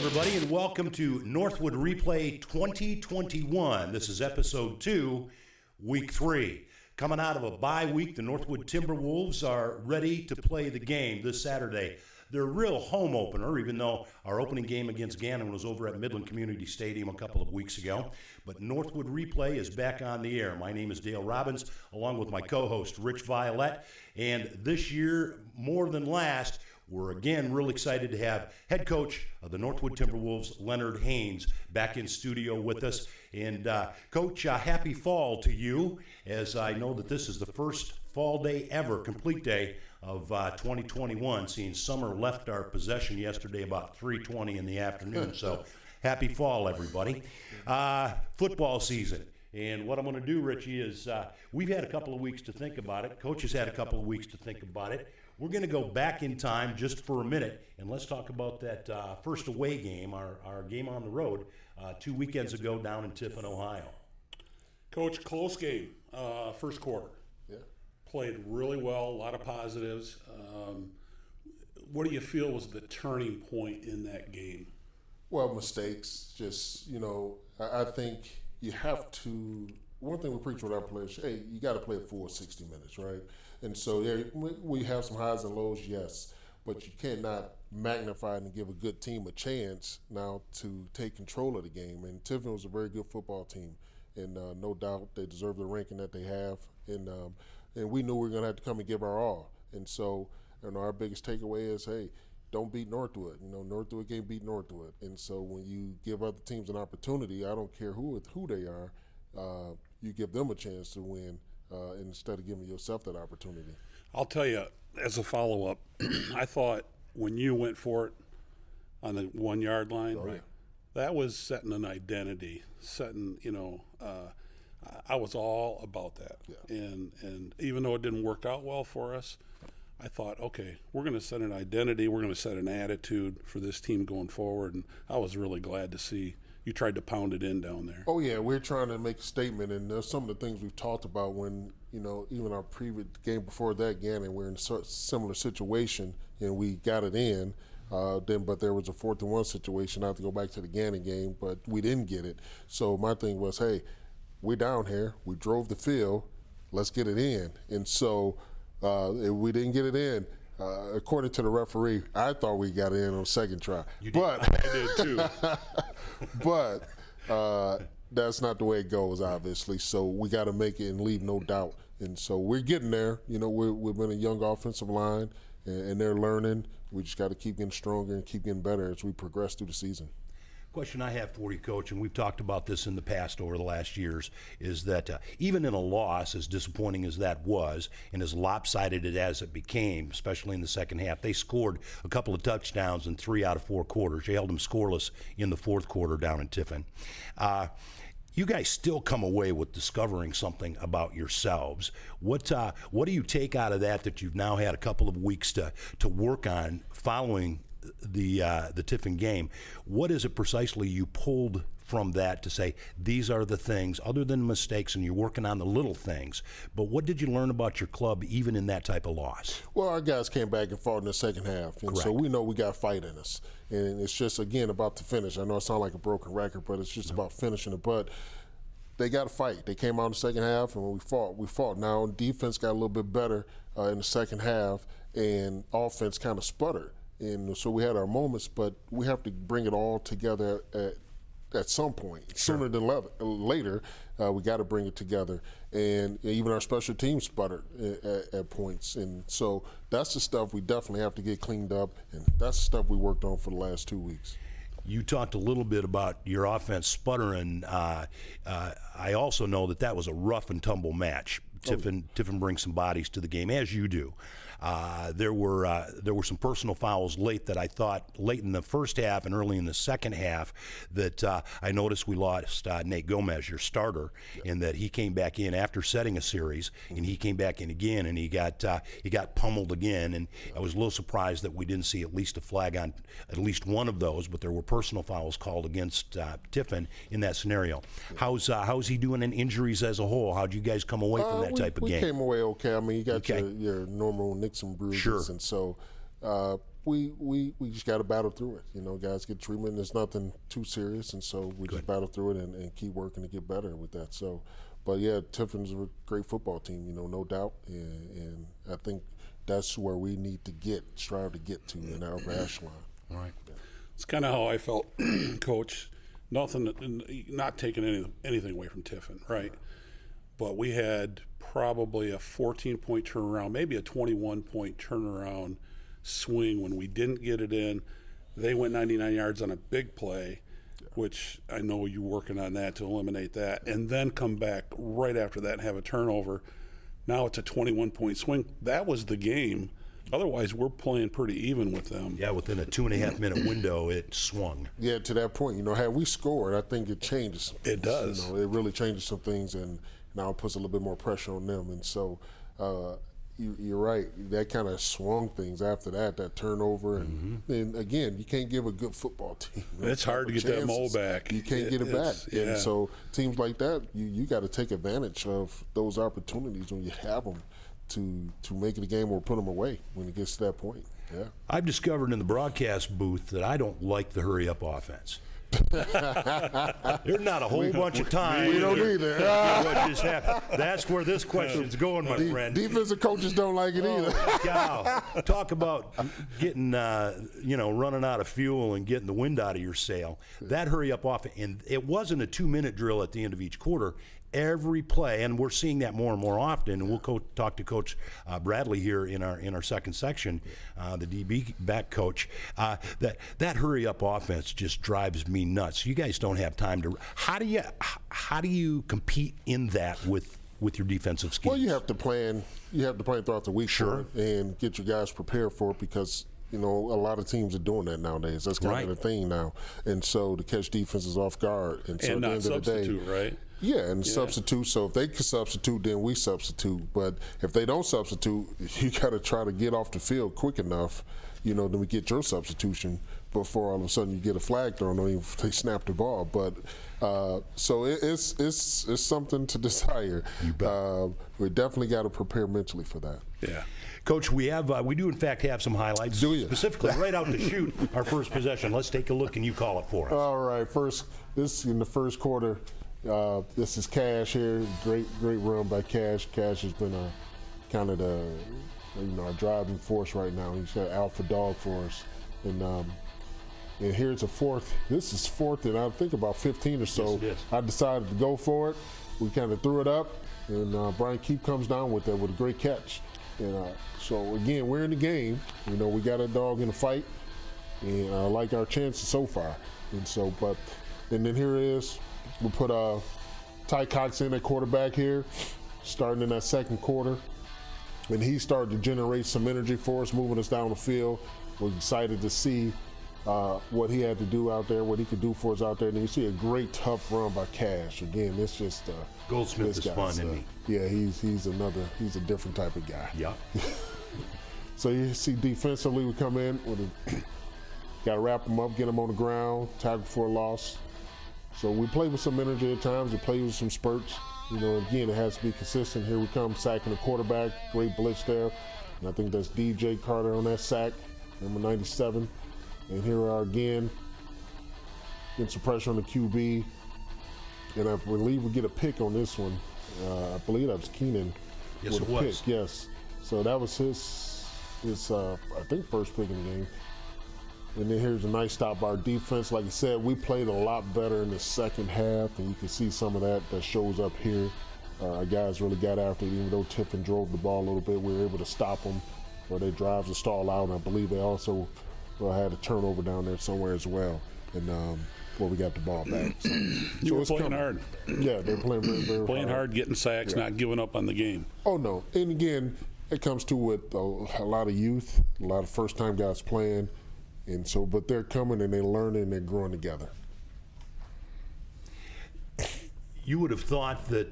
everybody, and welcome to Northwood Replay 2021. This is episode 2, week 3. Coming out of a bye week, the Northwood Timberwolves are ready to play the game this Saturday. Their real home opener, even though our opening game against Gannon was over at Midland Community Stadium a couple of weeks ago. But Northwood Replay is back on the air. My name is Dale Robbins, along with my co-host Rich Violette. And this year, more than last, we're again real excited to have head coach of the Northwood Timberwolves, Leonard Haynes, back in studio with us. And Coach, happy fall to you, as I know that this is the first fall day ever, complete day of 2021, seeing summer left our possession yesterday about 3:20 in the afternoon. So happy fall, everybody. Football season. And what I'm going to do, Richie, is we've had a couple of weeks to think about it. Coach has had a couple of weeks to think about it. We're going to go back in time just for a minute, and let's talk about that first away game, our game on the road, 2 weekends ago down in Tiffin, Ohio. Coach, close game, first quarter. Yeah. Played really well, a lot of positives. What do you feel was the turning point in that game? Well, mistakes. Just, I think you have to. One thing we preach with our players, hey, you got to play a full 60 minutes, right? And so, yeah, we have some highs and lows, yes, but you cannot magnify and give a good team a chance now to take control of the game. And Tiffin was a very good football team, and no doubt they deserve the ranking that they have. And we knew we were going to have to come and give our all. And so, our biggest takeaway is, hey, don't beat Northwood. Northwood can't beat Northwood. And so when you give other teams an opportunity, I don't care who they are, you give them a chance to win instead of giving yourself that opportunity. I'll tell you, as a follow-up, I thought when you went for it on the 1 yard line, right, that was setting an identity, I was all about that. Yeah. And even though it didn't work out well for us, I thought, okay, we're going to set an identity, we're going to set an attitude for this team going forward, and I was really glad to see you tried to pound it in down there. Oh, yeah, we're trying to make a statement, and there's some of the things we've talked about when, even our previous game before that, Gannon, we're in a similar situation, and we got it in. But there was a 4th and 1 situation. I have to go back to the Gannon game, but we didn't get it. So my thing was, hey, we're down here. We drove the field. Let's get it in. And so if we didn't get it in, according to the referee, I thought we got it in on the second try. You did. I did too. But that's not the way it goes, obviously. So we got to make it and leave no doubt. And so we're getting there. We've been a young offensive line, and they're learning. We just got to keep getting stronger and keep getting better as we progress through the season. Question I have for you, Coach, and we've talked about this in the past over the last years, is that even in a loss, as disappointing as that was, and as lopsided as it became, especially in the second half, they scored a couple of touchdowns in 3 out of 4 quarters. They held them scoreless in the 4th quarter down in Tiffin. You guys still come away with discovering something about yourselves. What do you take out of that you've now had a couple of weeks to work on following the Tiffin game? What is it precisely you pulled from that to say these are the things, other than mistakes, and you're working on the little things, but what did you learn about your club even in that type of loss? Well, our guys came back and fought in the second half, and Correct. So we know we got fight in us, and it's just, again, about the finish. I know it sounds like a broken record, but it's just about finishing it. But they got to fight. They came out in the second half, and when we fought. Now defense got a little bit better in the second half, and offense kind of sputtered. And so we had our moments, but we have to bring it all together at some point. Sure. Sooner than later, we got to bring it together. And even our special teams sputtered at points. And so that's the stuff we definitely have to get cleaned up, and that's the stuff we worked on for the last 2 weeks. You talked a little bit about your offense sputtering. I also know that was a rough and tumble match. Tiffin brings some bodies to the game, as you do. There were some personal fouls late that I thought late in the first half and early in the second half that I noticed we lost Nate Gomez, your starter, in that he came back in after setting a series, and he came back in again, and he got pummeled again. And I was a little surprised that we didn't see at least a flag on at least one of those, but there were personal fouls called against Tiffin in that scenario. How's he doing in injuries as a whole? How'd you guys come away from that type of game? We came away okay. I mean, you got your normal nicks and bruises, Sure. and so we just got to battle through it. Guys get treatment. There's nothing too serious, and so we just battle through it and keep working to get better with that. So, but yeah, Tiffin's a great football team, no doubt, and I think that's where we need to strive to get to in our echelon. All right. Yeah. It's kind of how I felt, Coach. Not taking anything away from Tiffin, right? But we had probably a 14-point turnaround, maybe a 21-point turnaround swing when we didn't get it in. They went 99 yards on a big play, which I know you're working on that to eliminate that, and then come back right after that and have a turnover. Now it's a 21-point swing. That was the game. Otherwise, we're playing pretty even with them. Yeah, within a 2.5-minute window, it swung. Yeah, to that point, had we scored, I think it changes some things. It does. It really changes some things, and now it puts a little bit more pressure on them. And so you're right. That kind of swung things after that turnover. And again, you can't give a good football team. It's hard to get that mole back. You can't get it back. Yeah. And so teams like that, you got to take advantage of those opportunities when you have them to make it a game or put them away when it gets to that point. Yeah. I've discovered in the broadcast booth that I don't like the hurry-up offense. There's not a whole bunch of time. We don't either. What just happened. That's where this question's going, my friend. Defensive coaches don't like it either. Cow. Talk about getting, running out of fuel and getting the wind out of your sail. That hurry-up offense, and it wasn't a 2-minute drill at the end of each quarter. Every play, and we're seeing that more and more often, and we'll talk to Coach Bradley here in our second section, the DB back coach. That hurry-up offense just drives me nuts. You guys don't have time to. How do you compete in that with your defensive schemes? Well, you have to plan. You have to plan throughout the week, sure, for it and get your guys prepared for it because. A lot of teams are doing that nowadays. That's kind of the thing now. And so to catch defenses off guard. And so at the end of the day, right? Yeah, and substitute. So if they can substitute, then we substitute. But if they don't substitute, you got to try to get off the field quick enough, then we get your substitution before all of a sudden you get a flag thrown on you if they snap the ball. But so it's something to desire. We definitely got to prepare mentally for that. Yeah. Coach, we do in fact have some highlights. Do you? Specifically, right out to shoot our first possession. Let's take a look and you call it for us. All right, this in the first quarter. This is Cash here. Great run by Cash. Cash has been kind of our driving force right now. He's got alpha dog for us. And here's a fourth. This is fourth, and I think about 15 or so. Yes, it is. I decided to go for it. We kind of threw it up, and Brian Keep comes down with it with a great catch. And so again, we're in the game. We got a dog in the fight, and I like our chances so far. And then here it is. We put Ty Cox in at quarterback here, starting in that second quarter, and he started to generate some energy for us, moving us down the field. We're excited to see what he had to do out there, what he could do for us out there. And you see a great tough run by Cash. Again, it's just Goldsmith is fun, isn't he? Yeah, he's a different type of guy. Yeah. So you see defensively we come in got to wrap him up, get him on the ground, tackle for a loss. So we play with some energy at times. We play with some spurts. Again, it has to be consistent. Here we come, sacking the quarterback. Great blitz there. And I think that's DJ Carter on that sack, number 97. And here we are again, getting some pressure on the QB. And I believe we get a pick on this one. I believe that was Keenan with a pick. Yes. So that was his I think first pick in the game. And then here's a nice stop by our defense. Like I said, we played a lot better in the second half, and you can see some of that shows up here. Our guys really got after it, even though Tiffin drove the ball a little bit. We were able to stop them, where they drives and stall out. And I believe they also had a turnover down there somewhere as well. And we got the ball back. So you were playing hard. Yeah, they're playing very playing hard, getting sacks, not giving up on the game. Oh, no. And again, it comes to with a lot of youth, a lot of first-time guys playing. And so, but they're coming and they're learning and they're growing together. You would have thought that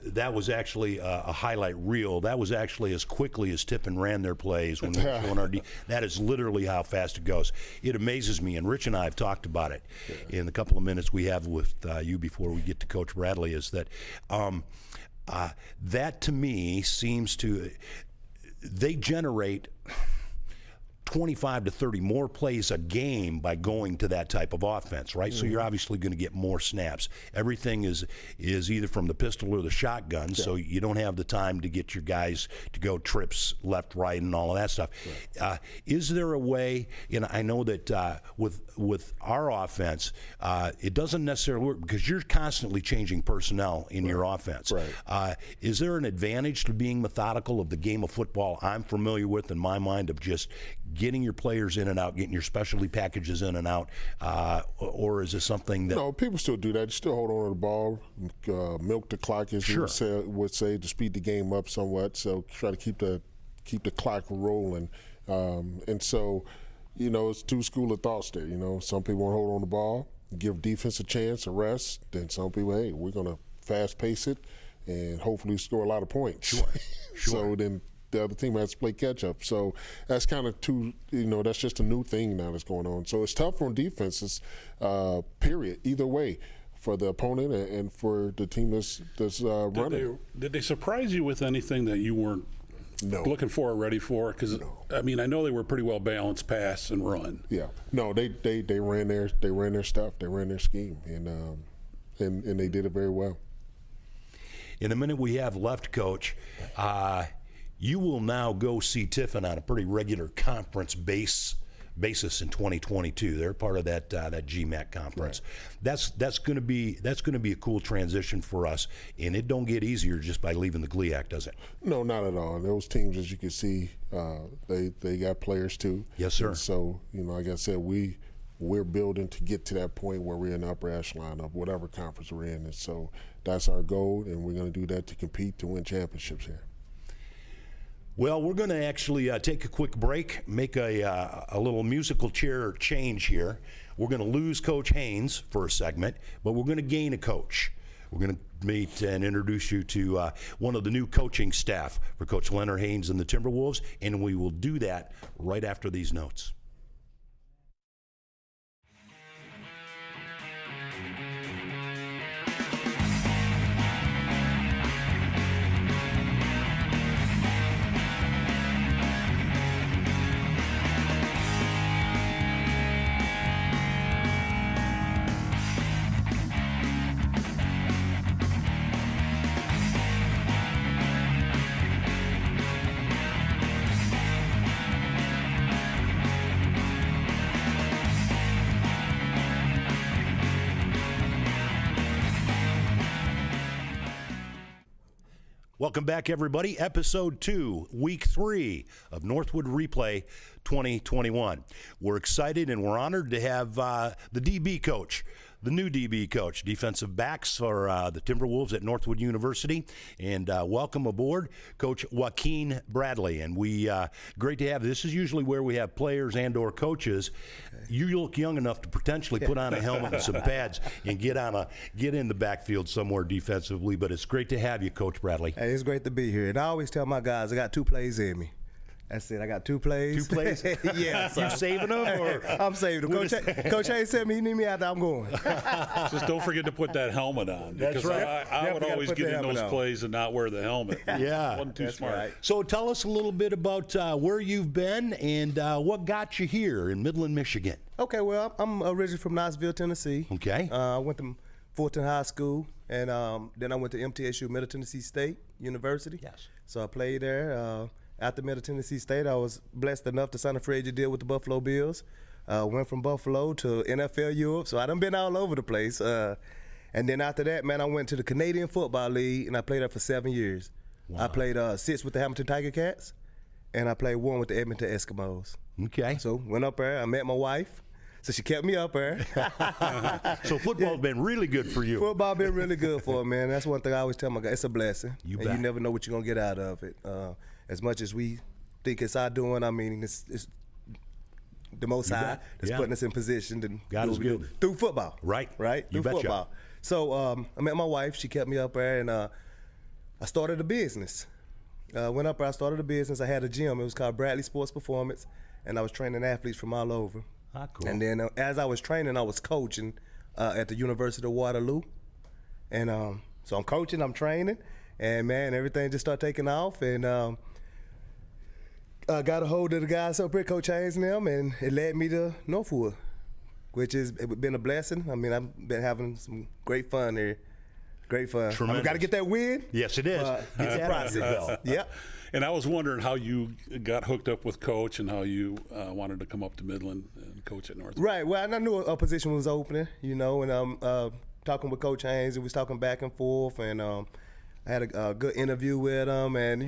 that was actually a highlight reel. That was actually as quickly as Tiffin ran their plays when we were showing our that is literally how fast it goes. It amazes me, and Rich and I have talked about it in the couple of minutes we have with you before we get to Coach Bradley, is that that to me seems to, they generate 25 to 30 more plays a game by going to that type of offense, right? So you're obviously going to get more snaps. Everything is either from the pistol or the shotgun, so you don't have the time to get your guys to go trips left, right, and all of that stuff. Right. Is there a way, and I know that with our offense, it doesn't necessarily work because you're constantly changing personnel in your offense. Right. Is there an advantage to being methodical of the game of football I'm familiar with in my mind of just getting your players in and out, getting your specialty packages in and out, or is this something that... No, people still do that. You still hold on to the ball, milk the clock, as you would say, to speed the game up somewhat. So try to keep the clock rolling. And so, it's two schools of thoughts there. Some people want to hold on the ball, give defense a chance, a rest. Then some people, hey, we're going to fast pace it and hopefully score a lot of points. Sure. So then the other team has to play catch up. So that's kind of that's just a new thing now that's going on. So it's tough on defenses, period, either way, for the opponent and for the team that's running. Did they surprise you with anything that you weren't looking for or ready for? Because I know they were pretty well balanced pass and run. Yeah. No, they ran their stuff. They ran their scheme, and they did it very well. In the minute we have left, Coach, you will now go see Tiffin on a pretty regular conference basis in 2022. They're part of that GMAC conference. Right. That's going to be a cool transition for us, and it don't get easier just by leaving the GLIAC, does it? No, not at all. And those teams, as you can see, they got players too. Yes, sir. And so like I said, we're building to get to that point where we're in the upper echelon of whatever conference we're in, and so that's our goal, and we're going to do that to compete to win championships here. Well, we're going to actually take a quick break, make a little musical chair change here. We're going to lose Coach Haynes for a segment, but we're going to gain a coach. We're going to meet and introduce you to one of the new coaching staff for Coach Leonard Haynes and the Timberwolves, and we will do that right after these notes. Welcome back, everybody. Episode 2, Week 3 of Northwood Replay 2021. We're excited and we're honored to have the DB coach, the new DB coach, defensive backs for the Timberwolves at Northwood University. And welcome aboard, Coach Jykine Bradley. And we great to have. This is usually where we have players and or coaches. Okay. You look young enough to potentially put on a helmet and some pads and get in the backfield somewhere defensively. But it's great to have you, Coach Bradley. Hey, it's great to be here. And I always tell my guys I got 2 plays in me. That's it. I got 2 plays. 2 plays? Yeah. So. You saving them? Or? I'm saving them. Coach Haynes said me, he need me out there, I'm going. Just don't forget to put that helmet on. That's right. I would always get in those plays and not wear the helmet. Yeah. Wasn't too smart. Right. So tell us a little bit about where you've been and what got you here in Midland, Michigan. Okay, well, I'm originally from Knoxville, Tennessee. Okay. I went to Fulton High School, and then I went to MTSU, Middle Tennessee State University. Yes. So I played there. After Middle Tennessee State, I was blessed enough to sign a free agent deal with the Buffalo Bills. Went from Buffalo to NFL Europe, so I done been all over the place. And then after that, man, I went to the Canadian Football League, and I played there for 7 years. Wow. I played 6 with the Hamilton Tiger Cats, and I played 1 with the Edmonton Eskimos. Okay. So went up there, I met my wife. So she kept me up there. So football's been really good for you. Football been really good for me, man. That's one thing I always tell my guys. It's a blessing. You bet. And you never know what you're going to get out of it. As much as we think it's our doing, I mean, it's the Most High that's putting us in position to God is good. Through football. Right. Through football. So I met my wife. She kept me up there, and I started a business. Went up there, I started a business. I had a gym. It was called Bradley Sports Performance, and I was training athletes from all over. Ah, cool. And then as I was training, I was coaching at the University of Waterloo. And so I'm coaching, I'm training, and man, everything just started taking off. And got a hold of the guys up here, Coach Haynes and them, and it led me to Northwood, which has been a blessing. I mean, I've been having some great fun here. Great fun. Tremendous. I've got to get that win. Yes, it is. Get It's that a process. Yep. And I was wondering how you got hooked up with Coach and how you wanted to come up to Midland and coach at Northwood. Right. Well, and I knew a position was opening, and I'm talking with Coach Haynes, and we was talking back and forth, and I had a good interview with him, and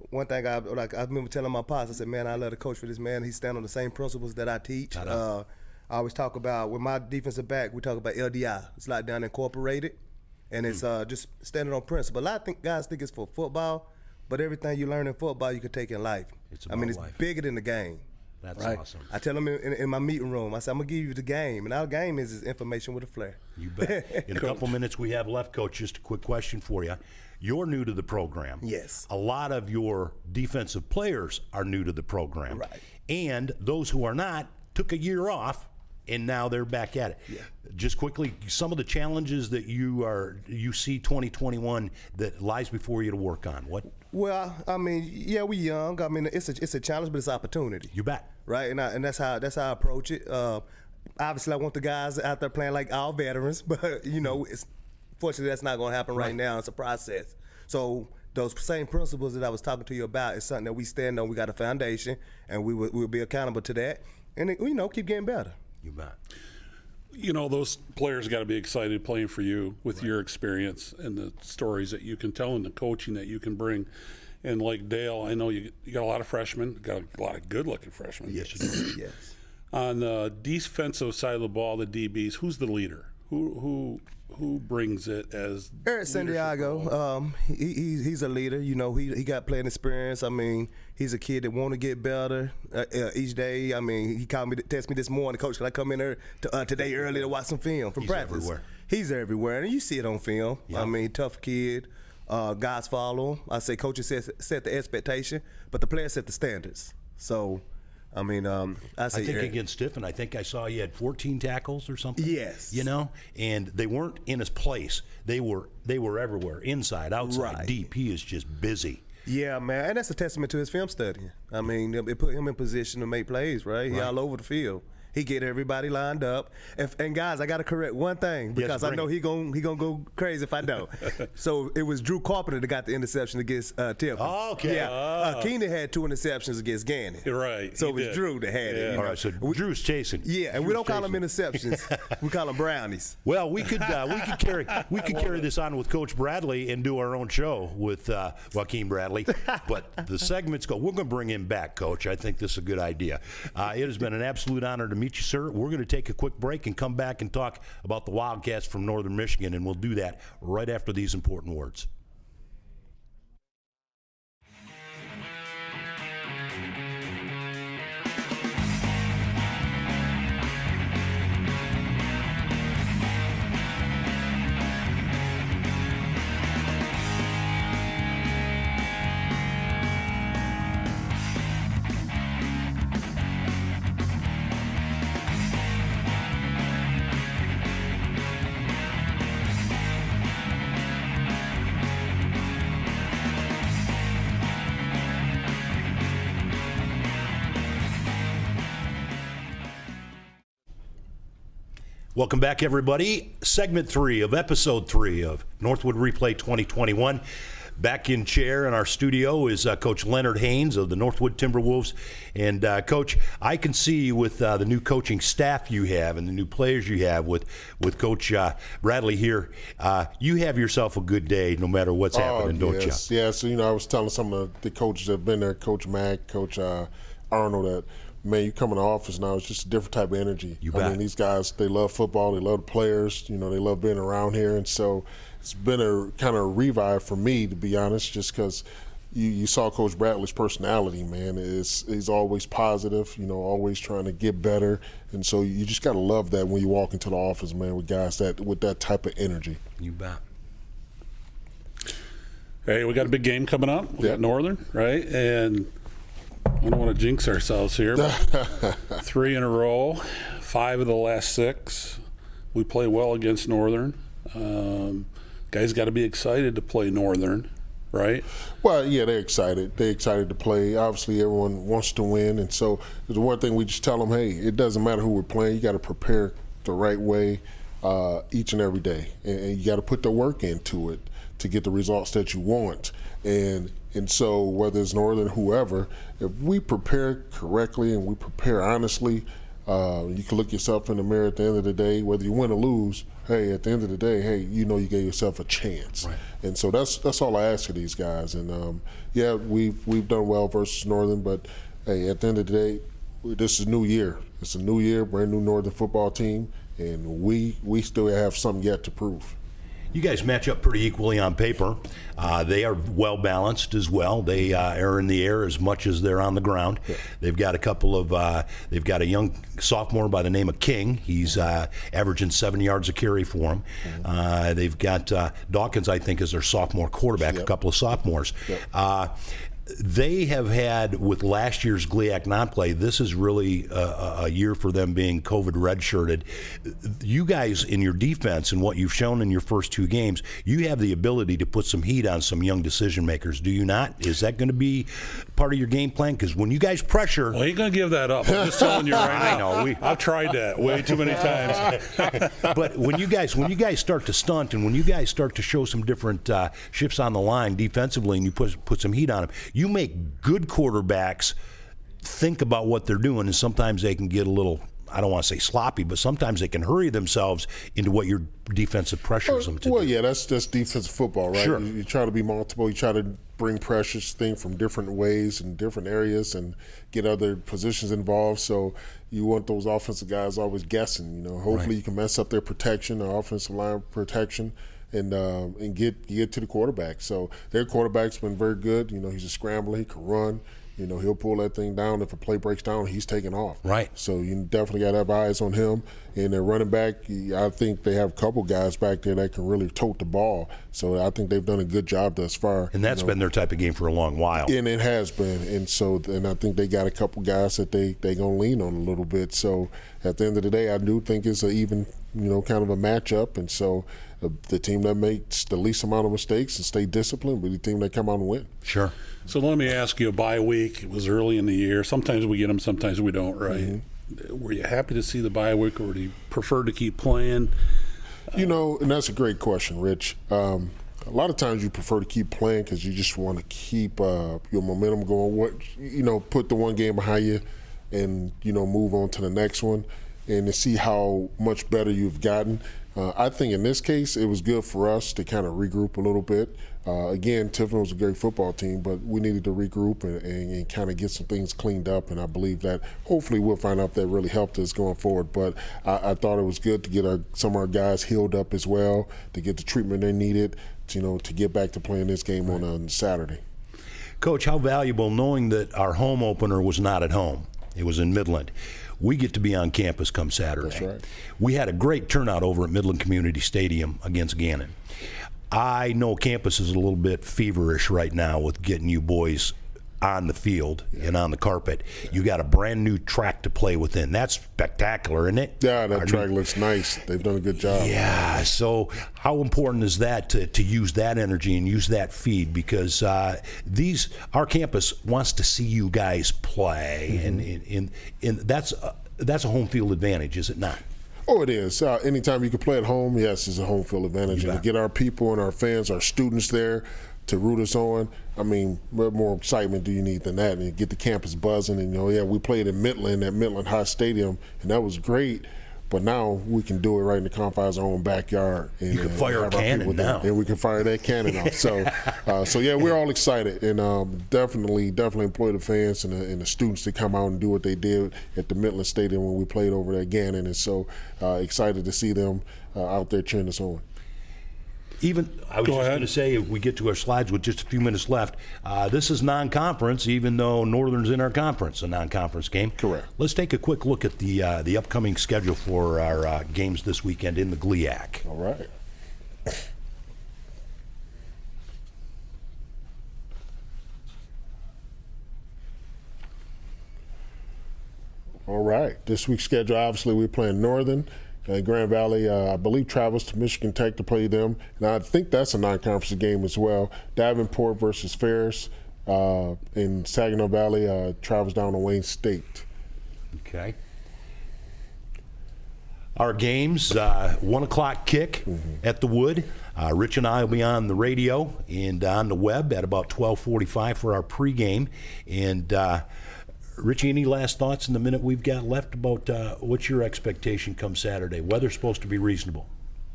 one thing I remember telling my pops, I said, man, I love to coach for this man. He stand on the same principles that I teach. I always talk about, with my defensive back, we talk about LDI. It's like down incorporated, and it's just standing on principle. A lot of guys think it's for football, but everything you learn in football, you can take in life. It's about it's life. bigger than the game. That's right? awesome. I tell them in my meeting room, I said, I'm going to give you the game. And our game is information with a flair. You bet. In a couple minutes we have left, Coach, just a quick question for you. You're new to the program. Yes. A lot of your defensive players are new to the program. Right. And those who are not took a year off, and now they're back at it. Yeah. Just quickly, some of the challenges that you see 2021 that lies before you to work on. What? Well, I mean, yeah, we young. I mean, it's a challenge, but it's opportunity. You bet. Right, and that's how I approach it. Obviously, I want the guys out there playing like all veterans, but fortunately, that's not going to happen right now. It's a process. So those same principles that I was talking to you about is something that we stand on. We got a foundation, and we'll be accountable to that, and keep getting better. You bet. Those players got to be excited playing for you with your experience and the stories that you can tell and the coaching that you can bring. And like Dale, I know you got a lot of freshmen, got a lot of good-looking freshmen. Yes. Yes. On the defensive side of the ball, the DBs, who's the leader? Who brings it as Eric Santiago? He's a leader. He got playing experience. I mean, he's a kid that want to get better each day. I mean, he called me, texted me this morning, Coach, can I come in there today early to watch some film from practice? Everywhere. He's everywhere, and you see it on film. Yeah. I mean, tough kid. Guys follow him. I say coaches set the expectation, but the players set the standards. So, I mean, I think against Stiffen, I think I saw you had 14 tackles or something. Yes. And they weren't in his place. They were everywhere, inside, outside, Right. deep. He is just busy. Yeah, man, and that's a testament to his film studying. I mean, it put him in position to make plays, right? He all over the field. He get everybody lined up. And guys, I got to correct one thing because I know he gonna go crazy if I don't. So it was Drew Carpenter that got the interception against Tiffany. Oh, okay. Yeah. Keenan had 2 interceptions against Gannon. Right. So it was Drew that had it. All right, so Drew's chasing. Yeah, and we don't call them interceptions. We call them brownies. Well, we could carry this on with Coach Bradley and do our own show with Jykine Bradley. But the segments go. We're going to bring him back, Coach. I think this is a good idea. It has been an absolute honor to meet you, sir. We're going to take a quick break and come back and talk about the Wildcats from Northern Michigan, and we'll do that right after these important words. Welcome back, everybody. Segment 3 of Episode 3 of Northwood Replay 2021. Back in chair in our studio is Coach Leonard Haynes of the Northwood Timberwolves. And, Coach, I can see with the new coaching staff you have and the new players you have with Coach Bradley here, you have yourself a good day no matter what's happening, don't you? Yeah, so, I was telling some of the coaches that have been there, Coach Mack, Coach Arnold, that, man, you come in the office now, it's just a different type of energy. You bet. I mean, these guys, they love football, they love the players, they love being around here. And so it's been a kind of revive for me, to be honest, just because you saw Coach Bradley's personality, man. He's always positive, always trying to get better. And so you just got to love that when you walk into the office, man, with guys with that type of energy. You bet. Hey, we got a big game coming up. We got Northern, right? And I don't want to jinx ourselves here, but 3 in a row, 5 of the last 6. We play well against Northern. Guys got to be excited to play Northern. right? Well, yeah, they're excited. They're excited to play. Obviously, everyone wants to win, and so the one thing we just tell them, hey, it doesn't matter who we're playing. You got to prepare the right way each and every day, and you got to put the work into it to get the results that you want. And so whether it's Northern, whoever, if we prepare correctly and we prepare honestly, you can look yourself in the mirror at the end of the day, whether you win or lose. Hey, at the end of the day, hey, you know you gave yourself a chance. Right. And so that's all I ask of these guys. And yeah, we've done well versus Northern, but hey, at the end of the day, this is a new year. It's a new year, brand new Northern football team, and we still have something yet to prove. You guys match up pretty equally on paper. They are well balanced as well. They are in the air as much as they're on the ground. Yeah. They've got a couple of. They've got a young sophomore by the name of King. He's averaging 7 yards a carry for him. They've got Dawkins, I think, is their sophomore quarterback. Yep. A couple of sophomores. Yep. They have had, with last year's GLIAC non-play, this is really a year for them being COVID redshirted. You guys, in your defense and what you've shown in your first 2 games, you have the ability to put some heat on some young decision makers, do you not? Is that going to be part of your game plan? Because when you guys pressure... Well, you ain't going to give that up. I'm just telling you right now. I know. I've tried that way too many times. But when you guys start to stunt and when you guys start to show some different shifts on the line defensively and you put some heat on them, you make good quarterbacks think about what they're doing, and sometimes they can get a little, I don't want to say sloppy, but sometimes they can hurry themselves into what your defensive pressures them to Well, do. yeah, that's defensive football, right? Sure. You try to be multiple. You try to bring pressures, things from different ways and different areas, and get other positions involved. So you want those offensive guys always guessing. You know, hopefully Right. you can mess up their protection, their offensive line protection, and get to the quarterback. So their quarterback's been very good. You know, he's a scrambler. He can run. You know, he'll pull that thing down. If a play breaks down, he's taking off. Right. So you definitely got to have eyes on him. And their running back, I think they have a couple guys back there that can really tote the ball. So I think they've done a good job thus far. And that's been their type of game for a long while. And it has been. And I think they got a couple guys that they going to lean on a little bit. So at the end of the day, I do think it's an even, kind of a matchup. And so the team that makes the least amount of mistakes and stay disciplined will be the team that come out and win. Sure. So let me ask you, a bye week, it was early in the year. Sometimes we get them, sometimes we don't, right? Mm-hmm. Were you happy to see the bye week, or do you prefer to keep playing? And that's a great question, Rich. A lot of times you prefer to keep playing because you just want to keep your momentum going. Put the one game behind you and, move on to the next one and to see how much better you've gotten. I think in this case, it was good for us to kind of regroup a little bit. Again, Tiffin was a great football team, but we needed to regroup and kind of get some things cleaned up. And I believe that hopefully we'll find out that really helped us going forward. But I thought it was good to get some of our guys healed up as well, to get the treatment they needed, to get back to playing this game on Saturday. Coach, how valuable, knowing that our home opener was not at home, it was in Midland. We get to be on campus come Saturday. That's right. We had a great turnout over at Midland Community Stadium against Gannon. I know campus is a little bit feverish right now with getting you boys on the field and on the carpet. You got a brand new track to play within. That's spectacular, isn't it? Yeah, that track looks nice. They've done a good job. Yeah, so how important is that to use that energy and use that feed? Because our campus wants to see you guys play, and that's a home field advantage, is it not? Oh, it is. Anytime you can play at home, yes, it's a home field advantage. And to get our people and our fans, our students there to root us on, I mean, what more excitement do you need than that? And get the campus buzzing. And, we played in Midland at Midland High Stadium, and that was great. But now we can do it right in the confines of our own backyard. And, you can fire a cannon now. And we can fire that cannon off. So, yeah, we're all excited. And definitely employ the fans and the students to come out and do what they did at the Midland Stadium when we played over at Gannon. And so excited to see them out there cheering us on. I was just going to say, if we get to our slides with just a few minutes left, this is non-conference, even though Northern's in our conference, a non-conference game. Correct. Let's take a quick look at the upcoming schedule for our games this weekend in the GLIAC. All right. All right. This week's schedule, obviously, we're playing Northern, Grand Valley, I believe, travels to Michigan Tech to play them. And I think that's a non-conference game as well. Davenport versus Ferris in Saginaw Valley travels down to Wayne State. Okay. Our games, 1 o'clock kick at the Wood. Rich and I will be on the radio and on the web at about 12:45 for our pregame. And Richie, any last thoughts in the minute we've got left about what's your expectation come Saturday? Weather's supposed to be reasonable.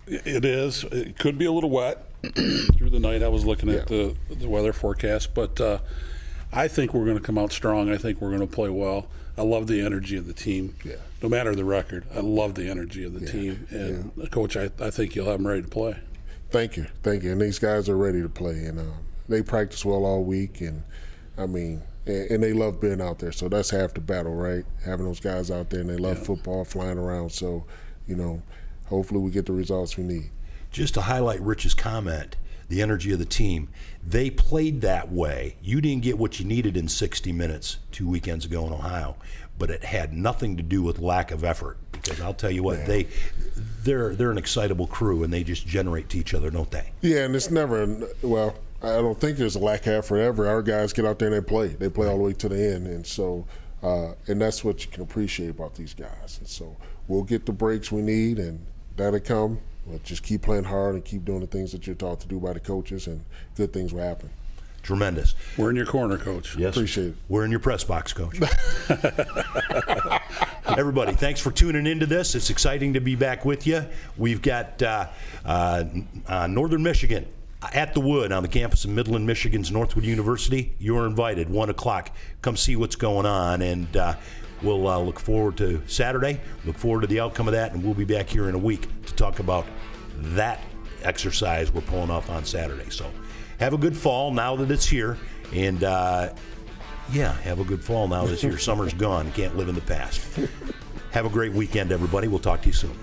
It is. It could be a little wet through the night. I was looking at the weather forecast, but I think we're going to come out strong. I think we're going to play well. I love the energy of the team. Yeah. No matter the record, I love the energy of the team. And Coach, I think you'll have them ready to play. Thank you. And these guys are ready to play, and they practice well all week, and I mean, and they love being out there. So that's half the battle, right? Having those guys out there, and they love football, flying around. So, hopefully we get the results we need. Just to highlight Rich's comment, the energy of the team, they played that way. You didn't get what you needed in 60 minutes 2 weekends ago in Ohio, but it had nothing to do with lack of effort. Because I'll tell you what, they're an excitable crew, and they just generate to each other, don't they? Yeah, and it's never, I don't think there's a lack of effort ever. Our guys get out there and they play. They play all the way to the end, and so, and that's what you can appreciate about these guys. And so we'll get the breaks we need, and that'll come. But just keep playing hard and keep doing the things that you're taught to do by the coaches, and good things will happen. Tremendous. We're in your corner, Coach. Yes. Appreciate it. We're in your press box, Coach. Everybody, thanks for tuning into this. It's exciting to be back with you. We've got Northern Michigan at the Wood on the campus of Midland, Michigan's Northwood University. You're invited, 1 o'clock. Come see what's going on, and we'll look forward to Saturday, look forward to the outcome of that, and we'll be back here in a week to talk about that exercise we're pulling off on Saturday. So have a good fall now that it's here, and have a good fall now that it's here. Summer's gone. You can't live in the past. Have a great weekend, everybody. We'll talk to you soon.